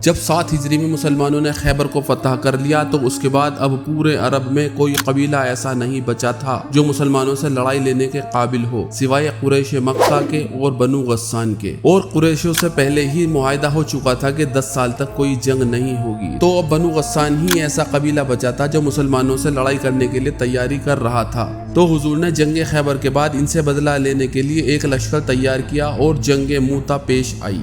جب 7 ہجری میں مسلمانوں نے خیبر کو فتح کر لیا تو اس کے بعد اب پورے عرب میں کوئی قبیلہ ایسا نہیں بچا تھا جو مسلمانوں سے لڑائی لینے کے قابل ہو سوائے قریش مکہ کے اور بنو غسان کے، اور قریشوں سے پہلے ہی معاہدہ ہو چکا تھا کہ 10 سال تک کوئی جنگ نہیں ہوگی، تو اب بنو غسان ہی ایسا قبیلہ بچا تھا جو مسلمانوں سے لڑائی کرنے کے لیے تیاری کر رہا تھا۔ تو حضور نے جنگ خیبر کے بعد ان سے بدلہ لینے کے لیے ایک لشکر تیار کیا اور جنگ موتا پیش آئی۔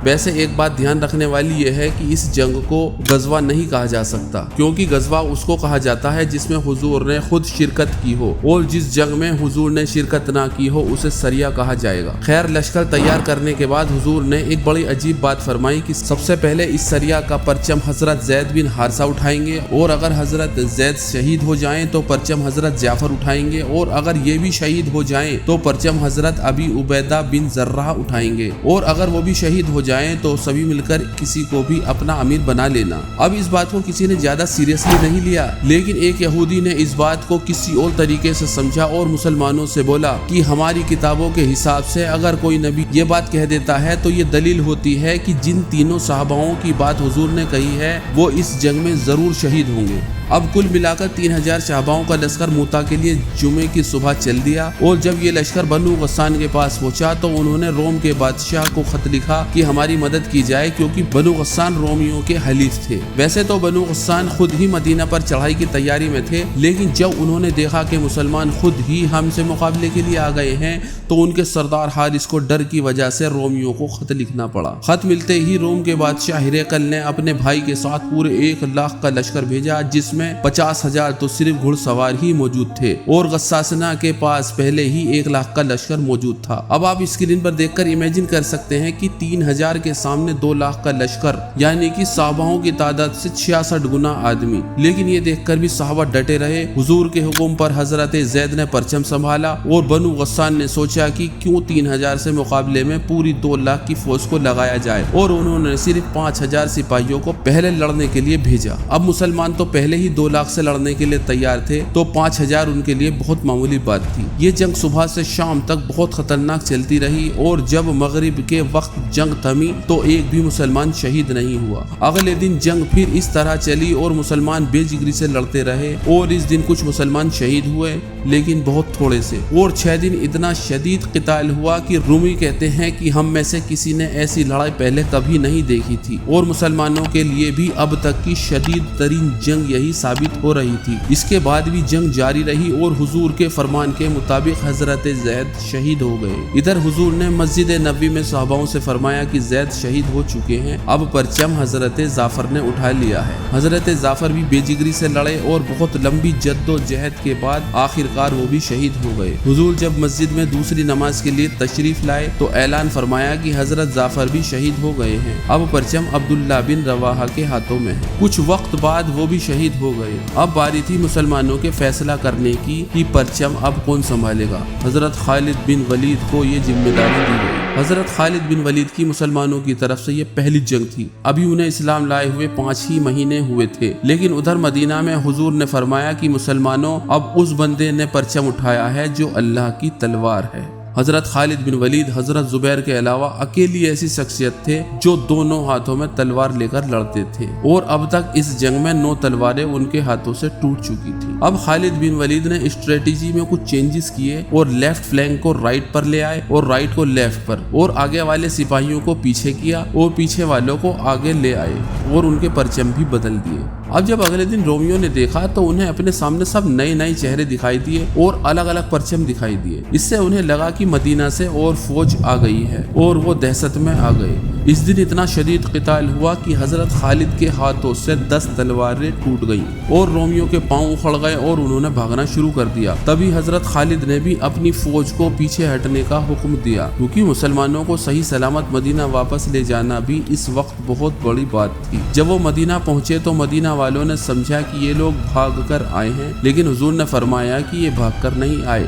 ویسے ایک بات دھیان رکھنے والی یہ ہے کہ اس جنگ کو غزوہ نہیں کہا جا سکتا، کیونکہ غزوہ اس کو کہا جاتا ہے جس میں حضور نے خود شرکت کی ہو، اور جس جنگ میں حضور نے شرکت نہ کی ہو اسے سریہ کہا جائے گا۔ خیر، لشکر تیار کرنے کے بعد حضور نے ایک بڑی عجیب بات فرمائی کہ سب سے پہلے اس سریہ کا پرچم حضرت زید بن حارثہ اٹھائیں گے، اور اگر حضرت زید شہید ہو جائیں تو پرچم حضرت جعفر اٹھائیں گے، اور اگر یہ بھی شہید ہو جائیں تو پرچم حضرت ابی عبیدہ بن جراح اٹھائیں گے، اور اگر وہ بھی شہید ہو جائیں تو سبھی مل کر کسی کو بھی اپنا امیر بنا لینا۔ اب اس بات کو کسی نے زیادہ سیریسلی نہیں لیا، لیکن ایک یہودی نے اس بات کو کسی اور طریقے سے سمجھا اور مسلمانوں سے بولا کہ ہماری کتابوں کے حساب سے اگر کوئی نبی یہ بات کہہ دیتا ہے تو یہ دلیل ہوتی ہے کہ جن تینوں صحاباؤں کی بات حضور نے کہی ہے وہ اس جنگ میں ضرور شہید ہوں گے۔ اب کل ملا کر 3000 صحاباؤں کا لشکر موتا کے لیے جمعے کی صبح چل دیا، اور جب یہ لشکر بنو غسان کے پاس پہنچا تو انہوں نے روم کے بادشاہ کو خط لکھا کہ ہماری مدد کی جائے، کیونکہ بنو غسان رومیوں کے حلیف تھے۔ ویسے تو بنو غسان خود ہی مدینہ پر چڑھائی کی تیاری میں تھے، لیکن جب انہوں نے دیکھا کہ مسلمان خود ہی ہم سے مقابلے کے لیے آ گئے ہیں تو ان کے سردار حارث کو ڈر کی وجہ سے رومیوں کو خط لکھنا پڑا۔ خط ملتے ہی روم کے بادشاہ ہرقل نے اپنے بھائی کے ساتھ پورے 1,00,000 کا لشکر بھیجا، جس میں 50,000 تو صرف گھڑ سوار ہی موجود تھے، اور غساسنہ کے پاس پہلے ہی 1,00,000 کا لشکر موجود تھا۔ اب آپ اسکرین پر دیکھ کر امیجن کر سکتے ہیں کہ 3,000 کے سامنے 2,00,000 کا لشکر، یعنی کہ صحاباؤں کی تعداد سے 66 گنا آدمی۔ لیکن یہ دیکھ کر بھی صحابہ ڈٹے رہے۔ حضور کے حکم پر حضرت زید نے پرچم سنبھالا، اور بنو غسان نے سوچا کہ کیوں 3,000 سے مقابلے میں پوری 2,00,000 کی فوج کو لگایا جائے، اور انہوں نے صرف 5,000 سپاہیوں کو پہلے لڑنے کے لیے بھیجا۔ اب مسلمان تو پہلے ہی 2,00,000 سے لڑنے کے لیے تیار تھے، تو 5,000 ان کے لیے بہت معمولی بات تھی۔ یہ جنگ صبح سے شام تک بہت خطرناک چلتی رہی، اور جب مغرب کے وقت جنگ تھمی تو ایک بھی مسلمان شہید نہیں ہوا۔ اگلے دن جنگ پھر اس طرح چلی اور مسلمان بے جگری سے لڑتے رہے، اور اس دن کچھ مسلمان شہید ہوئے لیکن بہت تھوڑے سے، اور 6 دن اتنا شدید قتال ہوا کہ رومی کہتے ہیں کہ ہم میں سے کسی نے ایسی لڑائی پہلے کبھی نہیں دیکھی تھی، اور مسلمانوں کے لیے بھی اب تک کی شدید ترین جنگ یہی ثابت ہو رہی تھی۔ اس کے بعد بھی جنگ جاری رہی، اور حضور کے فرمان کے مطابق حضرت زید شہید ہو گئے۔ ادھر حضور نے مسجد نبوی میں صحاباؤں سے فرمایا کہ زید شہید ہو چکے ہیں، اب پرچم حضرت جعفر نے اٹھا لیا ہے۔ حضرت جعفر بھی بے جگری سے لڑے، اور بہت لمبی جد و جہد کے بعد آخرکار وہ بھی شہید ہو گئے۔ حضور جب مسجد میں دوسری نماز کے لیے تشریف لائے تو اعلان فرمایا کہ حضرت جعفر بھی شہید ہو گئے ہیں، اب پرچم عبداللہ بن رواحہ کے ہاتھوں میں ہے۔ کچھ وقت بعد وہ بھی شہید ہو گئے۔ اب باری تھی مسلمانوں کے فیصلہ کرنے کی کہ پرچم اب کون سنبھالے گا۔ حضرت خالد بن ولید کو یہ ذمہ داری دی گئی۔ حضرت خالد بن ولید کی مسلمانوں کی طرف سے یہ پہلی جنگ تھی۔ ابھی انہیں اسلام لائے ہوئے 5 ہی مہینے ہوئے تھے، لیکن ادھر مدینہ میں حضور نے فرمایا کہ مسلمانوں، اب اس بندے نے پرچم اٹھایا ہے جو اللہ کی تلوار ہے۔ حضرت خالد بن ولید حضرت زبیر کے علاوہ اکیلی ایسی شخصیت تھے جو دونوں ہاتھوں میں تلوار لے کر لڑتے تھے، اور اب تک اس جنگ میں 9 تلواریں ان کے ہاتھوں سے ٹوٹ چکی تھی۔ اب خالد بن ولید نے اسٹریٹجی میں کچھ چینجز کیے، اور لیفٹ فلینک کو رائٹ پر لے آئے اور رائٹ کو لیفٹ پر، اور آگے والے سپاہیوں کو پیچھے کیا اور پیچھے والوں کو آگے لے آئے، اور ان کے پرچم بھی بدل دیے۔ اب جب اگلے دن رومیوں نے دیکھا تو انہیں اپنے سامنے سب نئے چہرے دکھائی دیے اور الگ الگ پرچم دکھائی دیے۔ اس سے انہیں لگا کہ مدینہ سے اور فوج آ گئی ہے، اور وہ دہشت میں آ گئے۔ اس دن اتنا شدید قتال ہوا کہ حضرت خالد کے ہاتھوں سے 10 تلواریں ٹوٹ گئیں، اور رومیوں کے پاؤں اکھڑ گئے اور انہوں نے بھاگنا شروع کر دیا۔ تبھی حضرت خالد نے بھی اپنی فوج کو پیچھے ہٹنے کا حکم دیا، کیونکہ مسلمانوں کو صحیح سلامت مدینہ واپس لے جانا بھی اس وقت بہت بڑی بات تھی۔ جب وہ مدینہ پہنچے تو مدینہ والوں نے سمجھا کہ یہ لوگ بھاگ کر آئے ہیں، لیکن حضور نے فرمایا کہ یہ بھاگ کر نہیں آئے،